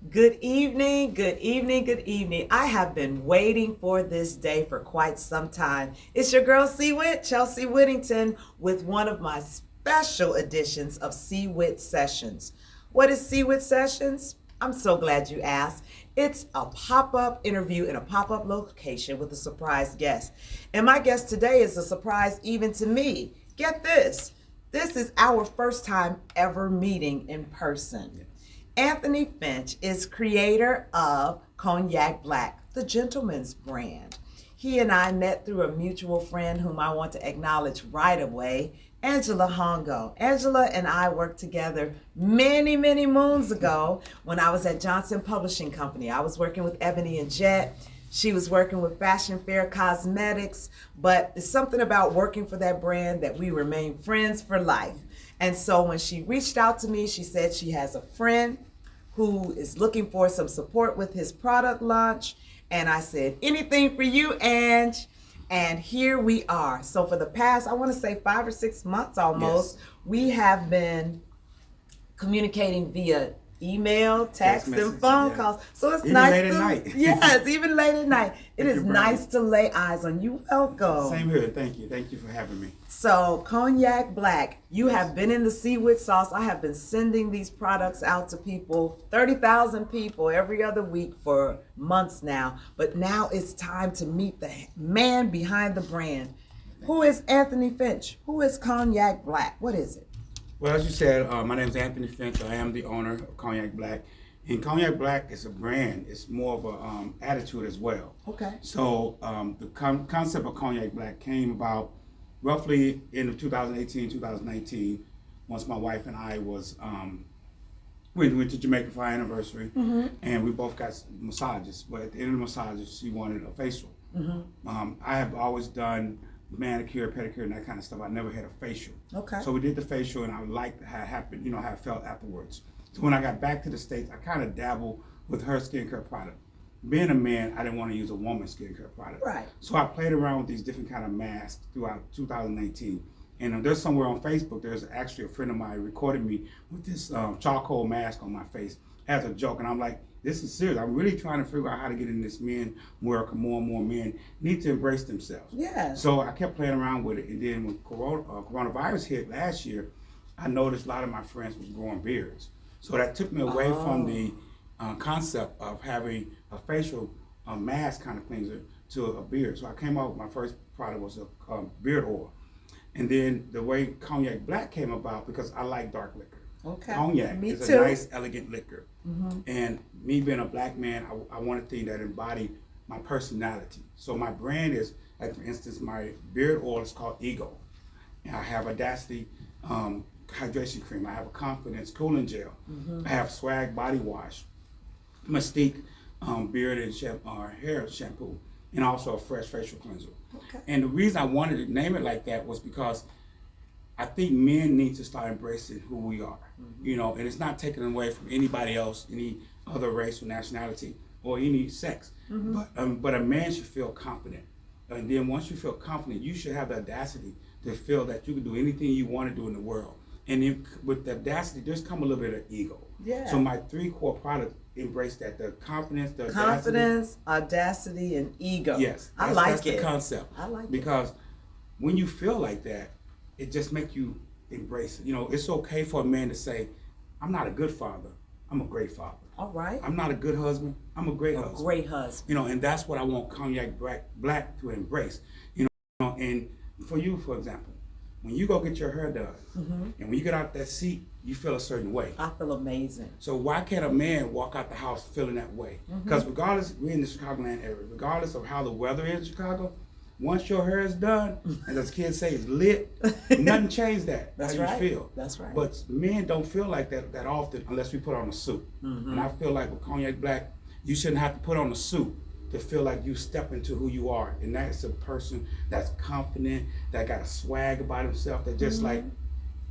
Good evening, good evening, good evening. I have been waiting for this day for quite some time. It's your girl C-Wit, Chelsea Whittington, with one of my special editions of C-Wit Sessions. What is C-Wit Sessions? I'm so glad you asked. It's a pop-up interview in a pop-up location with a surprise guest. And my guest today is a surprise even to me. Get this. This is our first time ever meeting in person. Anthony Finch is creator of Cognac Blac, the gentleman's brand. He and I met through a mutual friend whom I want to acknowledge right away, Angela Hongo. Angela and I worked together many, many moons ago when I was at Johnson Publishing Company. I was working with Ebony and Jet. She was working with Fashion Fair Cosmetics, but it's something about working for that brand that we remain friends for life. And so when she reached out to me, she said she has a friend who is looking for some support with his product launch. And I said, anything for you, Ange. And here we are. So for the past, I want to say 5 or 6 months almost, yes, we have been communicating via email, text, and phone calls. So it's even nice late at night. Yes, even late at night. It is nice to lay eyes on you. Welcome. Same here. Thank you. Thank you for having me. So Cognac Blac, you have been in the C-Wit sauce. I have been sending these products out to people, 30,000 people every other week for months now. But now it's time to meet the man behind the brand. Who is Anthony Finch? Who is Cognac Blac? What is it? Well, as you said, my name is Anthony Finch. I am the owner of Cognac Blac. And Cognac Blac is a brand. It's more of an attitude as well. Okay. So the concept of Cognac Blac came about roughly in 2018, 2019, once my wife and I we went to Jamaica for our anniversary, and we both got massages. But at the end of the massages, she wanted a facial. I have always done manicure, pedicure, and that kind of stuff. I never had a facial. Okay. So we did the facial, and I liked how it happened, how it felt afterwards. So when I got back to the States, I kind of dabbled with her skincare product. Being a man, I didn't want to use a woman's skincare product. Right. So I played around with these different kind of masks throughout 2019. And there's somewhere on Facebook, there's actually a friend of mine recorded me with this charcoal mask on my face as a joke. And I'm like, this is serious. I'm really trying to figure out how to get in this men world. More and more men need to embrace themselves. Yeah. So I kept playing around with it. And then when coronavirus hit last year, I noticed a lot of my friends was growing beards. So that took me away from the concept of having a facial mask kind of cleanser to a beard. So I came out with my first product was a beard oil. And then the way Cognac Blac came about, because I like dark liquor. Okay. Cognac is a nice, elegant liquor. And me being a black man, I wanted things that embody my personality. So my brand is, like for instance, my beard oil is called Ego. And I have Audacity hydration cream. I have a Confidence cooling gel. I have Swag body wash, Mystique beard and hair shampoo, and also a fresh facial cleanser. Okay. And the reason I wanted to name it like that was because I think men need to start embracing who we are, and it's not taken away from anybody else, any other race or nationality or any sex. But a man should feel confident. And then once you feel confident, you should have the audacity to feel that you can do anything you want to do in the world. And then with the audacity, there's come a little bit of ego. Yeah. So my 3 core products embrace that: the confidence, the audacity, and ego. Yes, that's the concept. I like it. Because when you feel like that, it just makes you embrace it. It's okay for a man to say, I'm not a good father, I'm a great father. All right. I'm not a good husband, I'm a great husband. Great husband. And that's what I want Cognac Blac to embrace. And for you, for example, when you go get your hair done, and when you get out that seat, you feel a certain way. I feel amazing. So why can't a man walk out the house feeling that way? Because regardless, we're in the Chicagoland area, regardless of how the weather is in Chicago, once your hair is done, and as kids say, it's lit, nothing changed that. That's how right. You feel. That's right. But men don't feel like that often unless we put on a suit. And I feel like with Cognac Blac, you shouldn't have to put on a suit to feel like you step into who you are. And that's a person that's confident, that got a swag about himself, that just like,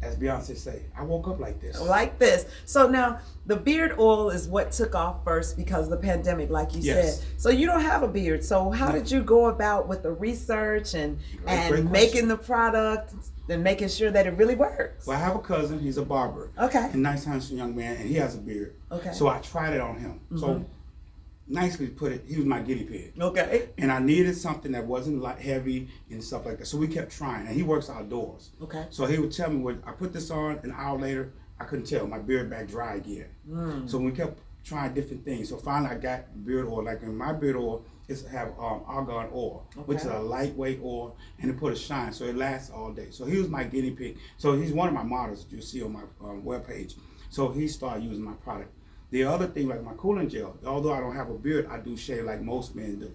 as Beyonce say, I woke up like this. Like this. So now the beard oil is what took off first because of the pandemic, like you said. So you don't have a beard. So how did you go about with the research and Great making the product? and making sure that it really works. Well, I have a cousin. He's a barber. Okay. A nice, handsome young man, and he has a beard. Okay. So I tried it on him. So nicely put it, he was my guinea pig. Okay. And I needed something that wasn't like heavy and stuff like that. So we kept trying, and he works outdoors. Okay. So he would tell me when I put this on, an hour later, I couldn't tell, my beard back dry again. So we kept trying different things. So finally I got beard oil. Like in my beard oil, it's have argan oil, which is a lightweight oil, and it put a shine, so it lasts all day. So he was my guinea pig. So he's one of my models that you'll see on my webpage. So he started using my product. The other thing, like my cooling gel, although I don't have a beard, I do shave like most men do.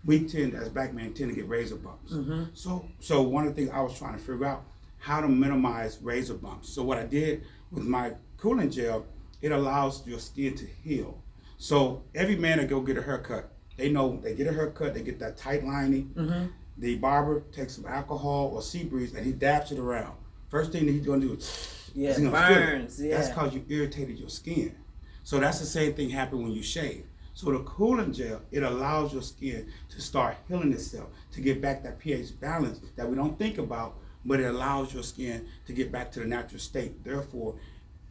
We tend, as black men, tend to get razor bumps. So one of the things I was trying to figure out, how to minimize razor bumps. So what I did with my cooling gel, it allows your skin to heal. So every man that go get a haircut, they know they get a haircut, they get that tight lining. The barber takes some alcohol or sea breeze and he dabs it around. First thing that he's gonna do is he's gonna burns. feel it. That's because you irritated your skin. So that's the same thing happen when you shave. So the cooling gel, it allows your skin to start healing itself, to get back that pH balance that we don't think about, but it allows your skin to get back to the natural state. Therefore,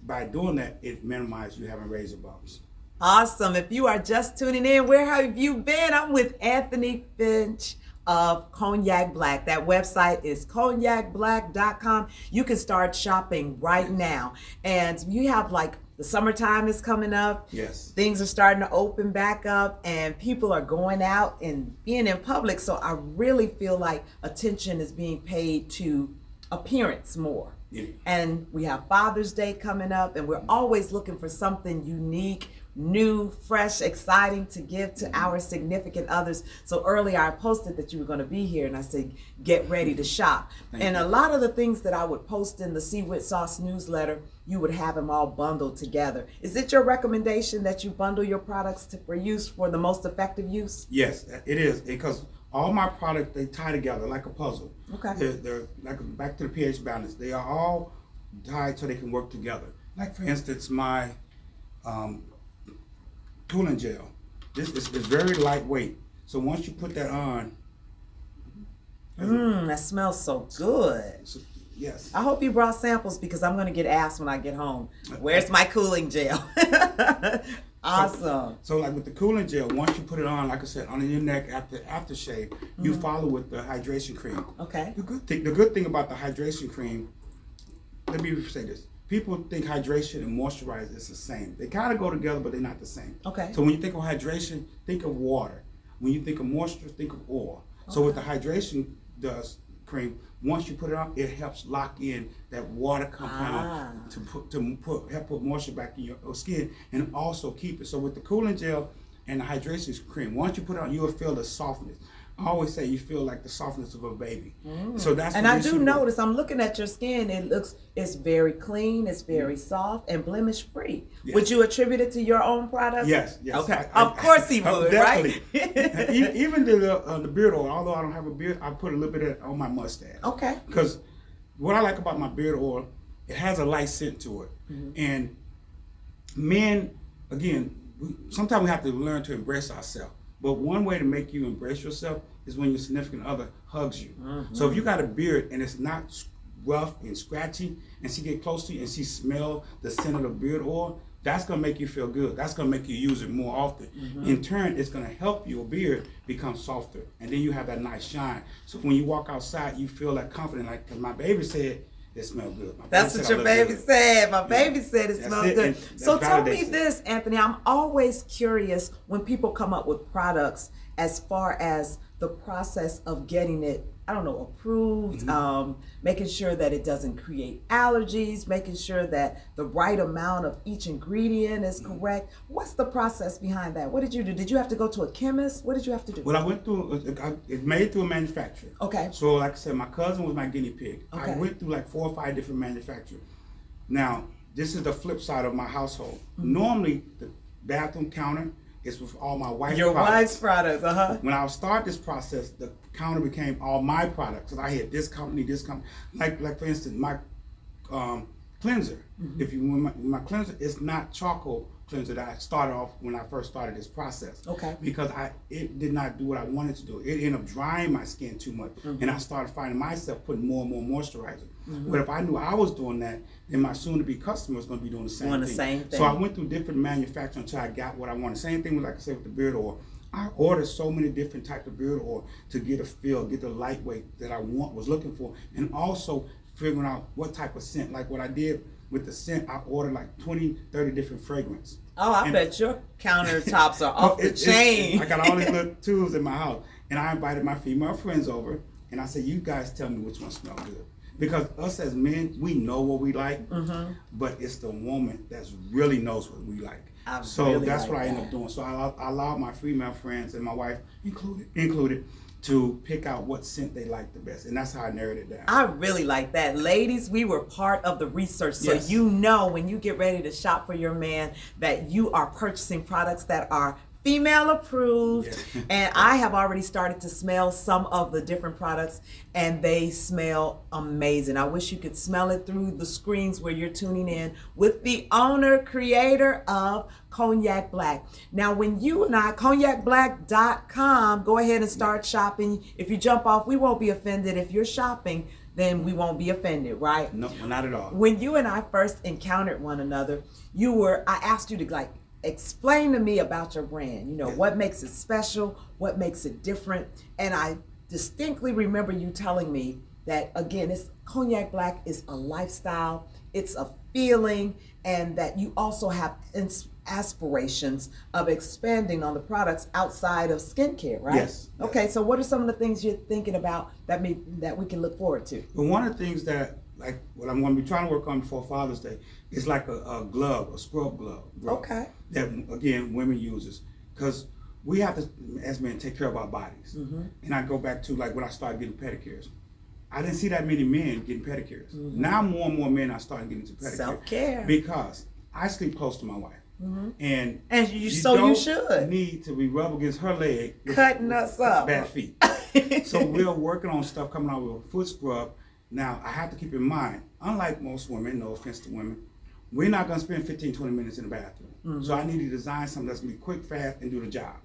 by doing that, it minimizes you having razor bumps. Awesome. If you are just tuning in, where have you been? I'm with Anthony Finch of Cognac Blac. That website is cognacblac.com. You can start shopping right now. And you have like the summertime is coming up. Yes. Things are starting to open back up and people are going out and being in public. So I really feel like attention is being paid to appearance more. Yeah. And we have Father's Day coming up and we're always looking for something unique, new, fresh, exciting to give to our significant others. So earlier I posted that you were going to be here and I said, get ready to shop. And a lot of the things that I would post in the See Wit Sauce newsletter, you would have them all bundled together. Is it your recommendation that you bundle your products for use for the most effective use? Yes, it is, because all my products, they tie together like a puzzle. Okay. They're like back to the pH balance. They are all tied so they can work together. Like for instance, my cooling gel. This is very lightweight. So once you put that on, That smells so good. yes. I hope you brought samples because I'm going to get asked when I get home, where's my cooling gel? Awesome. So like with the cooling gel, once you put it on, like I said, on your neck after aftershave, you follow with the hydration cream. Okay. The good thing about the hydration cream, let me say this. People think hydration and moisturizer is the same. They kind of go together, but they're not the same. Okay. So when you think of hydration, think of water. When you think of moisture, think of oil. So what the hydration cream, once you put it on, it helps lock in that water compound to help put moisture back in your skin and also keep it. So with the cooling gel and the hydration cream, once you put it on, you will feel the softness. I always say you feel like the softness of a baby. So that's and I do notice, I'm looking at your skin, it's very clean, it's very soft and blemish free. Yes. Would you attribute it to your own products? Yes. Okay. Of course he would, right? Even the beard oil, although I don't have a beard, I put a little bit of it on my mustache. Okay. Because what I like about my beard oil, it has a light scent to it. And men, again, sometimes we have to learn to embrace ourselves. But one way to make you embrace yourself is when your significant other hugs you. So if you got a beard and it's not rough and scratchy, and she get close to you and she smell the scent of the beard oil, that's gonna make you feel good. That's gonna make you use it more often. In turn, it's gonna help your beard become softer, and then you have that nice shine. So when you walk outside, you feel that confident. Like, cause my baby said, it smells good. That's what your baby said. My baby said it smells good. So tell me this, Anthony, I'm always curious when people come up with products as far as the process of getting it, I don't know, approved, making sure that it doesn't create allergies, making sure that the right amount of each ingredient is correct. What's the process behind that? What did you do? Did you have to go to a chemist? What did you have to do? Well, I went through, it made through a manufacturer. Okay. So like I said, my cousin was my guinea pig. Okay. I went through like 4 or 5 different manufacturers. Now, this is the flip side of my household. Normally, the bathroom counter is with all my wife's Your products. wife's products, When I start this process, the counter became all my products. Cause I had this company. Like for instance, my cleanser. If you want my cleanser, it's not charcoal cleanser that I started off when I first started this process. Okay. Because it did not do what I wanted to do. It ended up drying my skin too much, and I started finding myself putting more and more moisturizer. But if I knew I was doing that, then my soon-to-be customer was going to be doing the same thing. So I went through different manufacturers until I got what I wanted. Same thing with, like I said, with the beard oil. I ordered so many different types of beard oil to get a feel, get the lightweight that I was looking for, and also figuring out what type of scent. Like what I did with the scent, I ordered like 20, 30 different fragrances. Oh, I bet your countertops are off the chain. I got all these little tools in my house, and I invited my female friends over, and I said, you guys tell me which one smells good. Because us as men, we know what we like, but it's the woman that really knows what we like. So that's what I end up doing. So I allowed my female friends and my wife included to pick out what scent they like the best. And that's how I narrowed it down. I really like that. Ladies, we were part of the research. So you know when you get ready to shop for your man that you are purchasing products that are female approved. And I have already started to smell some of the different products and they smell amazing. I wish you could smell it through the screens where you're tuning in with the owner, creator of Cognac Blac. Now when you and I, cognacblac.com, go ahead and start shopping. If you jump off, we won't be offended. If you're shopping, then we won't be offended, right? No, not at all. When you and I first encountered one another, I asked you to explain to me about your brand. You know, what makes it special, what makes it different. And I distinctly remember you telling me that, again, Cognac Blac is a lifestyle, it's a feeling, and that you also have aspirations of expanding on the products outside of skincare, right? Yes. Okay, so what are some of the things you're thinking about that we can look forward to? Well, one of the things that, like, what I'm going to be trying to work on before Father's Day is like a glove, a scrub glove. Okay. That, again, women uses. Because we have to, as men, take care of our bodies. And I go back to, like, when I started getting pedicures. I didn't see that many men getting pedicures. Now more and more men are starting getting into pedicures. Self-care. Because I sleep close to my wife. And you don't should need to be rubbed against her leg cutting us up bad feet. So we're working on stuff coming out with a foot scrub. Now I have to keep in mind, unlike most women, no offense to women, we're not going to spend 15, 20 minutes in the bathroom. So I need to design something that's going to be quick, fast, and do the job.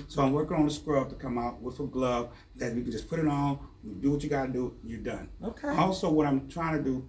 So I'm working on the scrub to come out with a glove that you can just put it on, do what you got to do, you're done. Okay. Also, what I'm trying to do,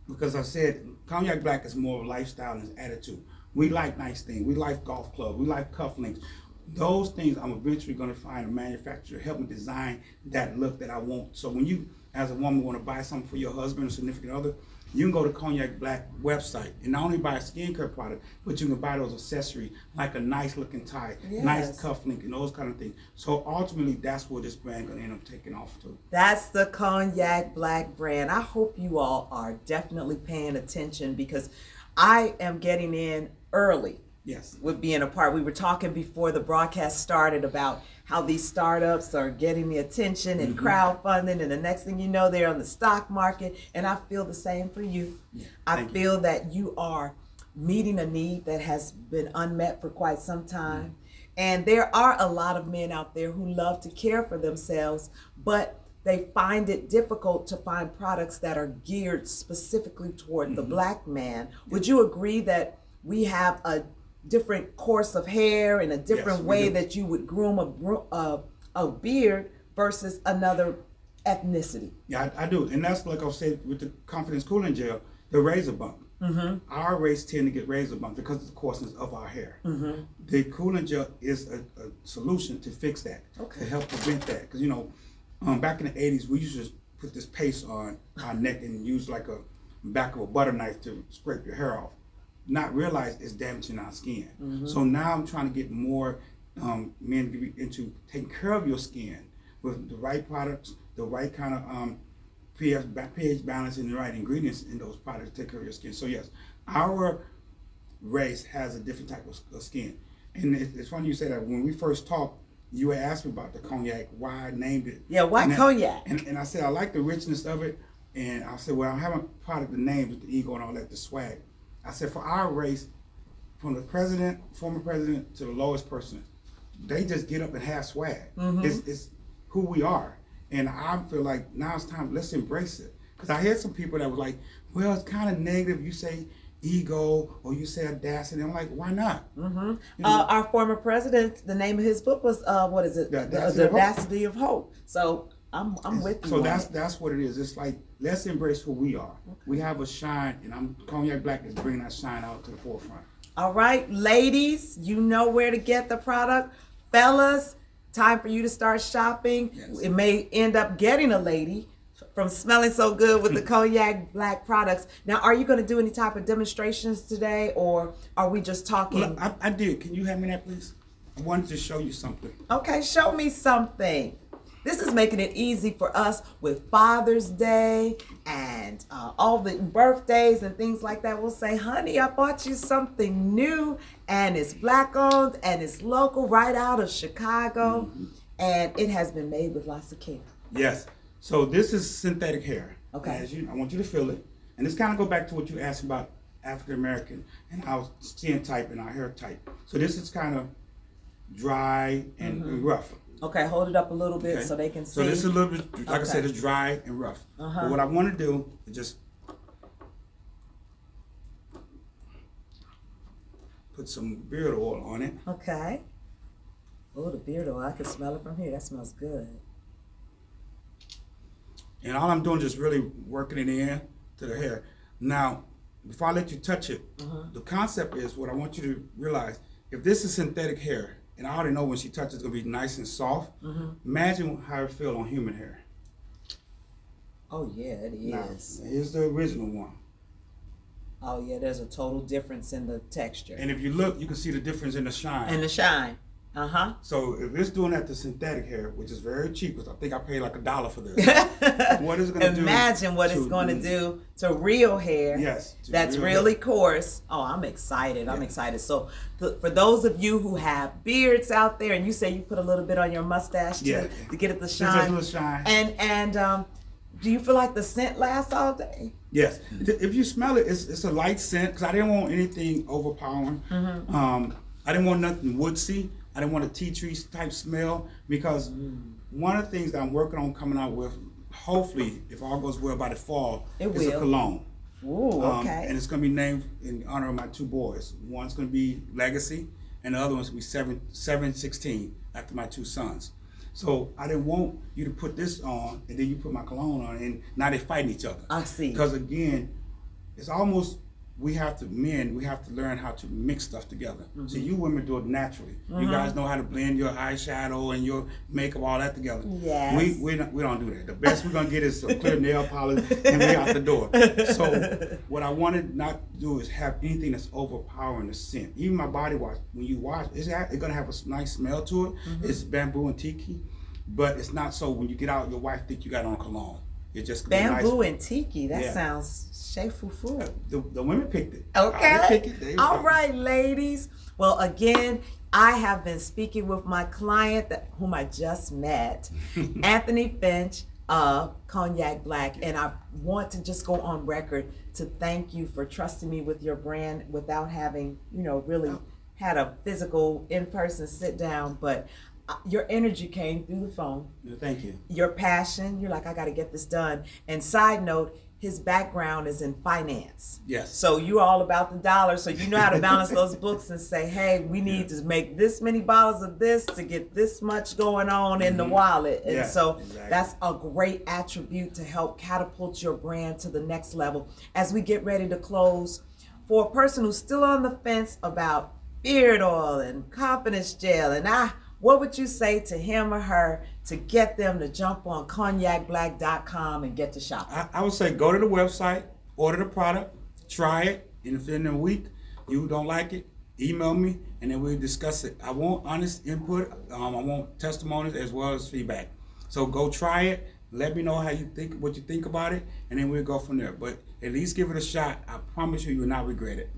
because I said Cognac Blac is more of a lifestyle and attitude. We like nice things. We like golf clubs. We like cufflinks. Those things I'm eventually going to find a manufacturer to help me design that look that I want. So when you, as a woman, want to buy something for your husband or significant other, you can go to Cognac Blac website and not only buy a skincare product, but you can buy those accessories like a nice looking tie, nice cufflink, and those kind of things. So ultimately, that's where this brand going to end up taking off to. That's the Cognac Blac brand. I hope you all are definitely paying attention because I am getting in early. Yes. With being a part. We were talking before the broadcast started about how these startups are getting the attention and crowdfunding, and the next thing you know, they're on the stock market. And I feel the same for you. I feel that you are meeting a need that has been unmet for quite some time. And there are a lot of men out there who love to care for themselves, but they find it difficult to find products that are geared specifically toward the Black man. Would you agree that we have a different course of hair and a different way that you would groom a beard versus another ethnicity? Yeah, I do. And that's like I said with the confidence cooling gel, the razor bump. Our race tend to get razor bumps because of the coarseness of our hair. The cooling gel is a solution to fix that, to help prevent that. Because, you know, back in the 80s, we used to just put this paste on our neck and use like a back of a butter knife to scrape your hair off. Not realize it's damaging our skin. So now I'm trying to get more men to be into taking care of your skin with the right products, the right kind of pH balance, and the right ingredients in those products to take care of your skin. So yes, our race has a different type of skin. And it's funny you say that. When we first talked, you had asked me about the cognac, why I named it. Yeah, why cognac? And I said I like the richness of it. And I said, well, I haven't product the name with the ego and all that, the swag. I said, for our race, from the president, former president, to the lowest person, they just get up and have swag. It's who we are. And I feel like now it's time, let's embrace it. Because I had some people that was like, well, it's kind of negative. You say ego or you say audacity. I'm like, why not? Mm-hmm. You know, Our former president, the name of his book was what is it? The Audacity of Hope. So I'm with you. So that's what it is. It's like, let's embrace who we are. Okay. We have a shine, and Cognac Blac is bringing that shine out to the forefront. All right, ladies, you know where to get the product. Fellas, time for you to start shopping. Yes. It may end up getting a lady from smelling so good with the Cognac Blac products. Now, are you going to do any type of demonstrations today, or are we just talking? Well, I did. Can you hand me that, please? I wanted to show you something. Okay, show me something. This is making it easy for us with Father's Day and all the birthdays and things like that. We'll say, honey, I bought you something new, and it's Black owned and it's local, right out of Chicago, and it has been made with lots of care. Yes. So this is synthetic hair. Okay. I want you to feel it. And this kind of go back to what you asked about African American and our skin type and our hair type. So this is kind of dry and rough. Okay, hold it up a little bit so they can see. So this is a little bit, like I said, it's dry and rough. But what I want to do is just put some beard oil on it. Okay. Oh, the beard oil. I can smell it from here. That smells good. And all I'm doing is just really working it in to the hair. Now, before I let you touch it, the concept is what I want you to realize. If this is synthetic hair, and I already know when she touches it's going to be nice and soft, imagine how it feels on human hair. Oh, yeah, it is. Now, here's the original one. Oh, yeah, there's a total difference in the texture. And if you look, you can see the difference in the shine. And the shine. So if it's doing that to synthetic hair, which is very cheap, because I think I paid like $1 for this. What is it going to do? Imagine what it's going to do to real hair. Yes. That's really coarse. Oh, I'm excited. I'm excited. So for those of you who have beards out there, and you say you put a little bit on your mustache to get it to shine. Just a little shine. And do you feel like the scent lasts all day? Yes. If you smell it, it's a light scent, because I didn't want anything overpowering. I didn't want nothing woodsy. I didn't want a tea tree type smell, because one of the things that I'm working on coming out with, hopefully, if all goes well by the fall, is a cologne. Ooh, okay. And it's going to be named in honor of my two boys. One's going to be Legacy, and the other one's going to be 716, after my two sons. So I didn't want you to put this on, and then you put my cologne on, and now they're fighting each other. I see. Because again, it's almost, we have to learn how to mix stuff together. So you women do it naturally. You guys know how to blend your eyeshadow and your makeup, all that together. Yes. We don't do that. The best we're gonna get is some clear nail polish and we out the door. So what I wanted not to do is have anything that's overpowering the scent. Even my body wash, when you wash, it's gonna have a nice smell to it. It's bamboo and tiki, but it's not so when you get out, your wife think you got on cologne. It's just bamboo nice. And tiki. That sounds chez fufu. The women picked it. Okay. All right, ladies. Well, again, I have been speaking with my client whom I just met, Anthony Finch of Cognac Blac, and I want to just go on record to thank you for trusting me with your brand without having, really had a physical in-person sit down, but your energy came through the phone. Thank you. Your passion, you're like, I got to get this done. And side note, his background is in finance. Yes. So you're all about the dollar. So you know how to balance those books and say, hey, we need to make this many bottles of this to get this much going on in the wallet. And that's a great attribute to help catapult your brand to the next level. As we get ready to close, for a person who's still on the fence about beard oil and confidence gel and what would you say to him or her to get them to jump on cognacblac.com and get to shopping? I would say go to the website, order the product, try it, and if in a week you don't like it, email me, and then we'll discuss it. I want honest input. I want testimonies as well as feedback. So go try it. Let me know what you think about it, and then we'll go from there. But at least give it a shot. I promise you, you'll not regret it.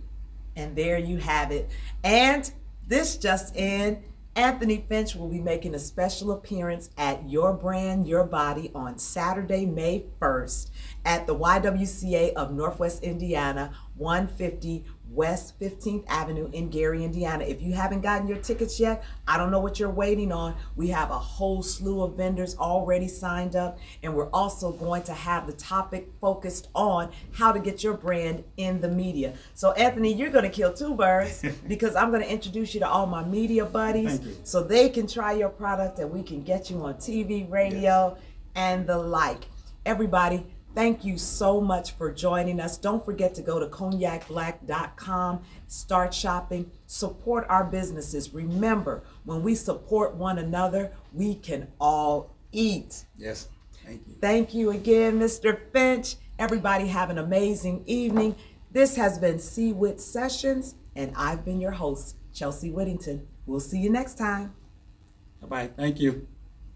And there you have it. And this just in. Anthony Finch will be making a special appearance at Your Brand, Your Body on Saturday, May 1st at the YWCA of Northwest Indiana, 150 West 15th Avenue in Gary, Indiana. If you haven't gotten your tickets yet, I don't know what you're waiting on. We have a whole slew of vendors already signed up, and we're also going to have the topic focused on how to get your brand in the media. So Anthony, you're going to kill two birds because I'm going to introduce you to all my media buddies so they can try your product and we can get you on TV, radio, and the like. Everybody, thank you so much for joining us. Don't forget to go to cognacblac.com, start shopping, support our businesses. Remember, when we support one another, we can all eat. Yes, thank you. Thank you again, Mr. Finch. Everybody have an amazing evening. This has been WHITT Sessions, and I've been your host, Chelsea Whittington. We'll see you next time. Bye-bye. Thank you.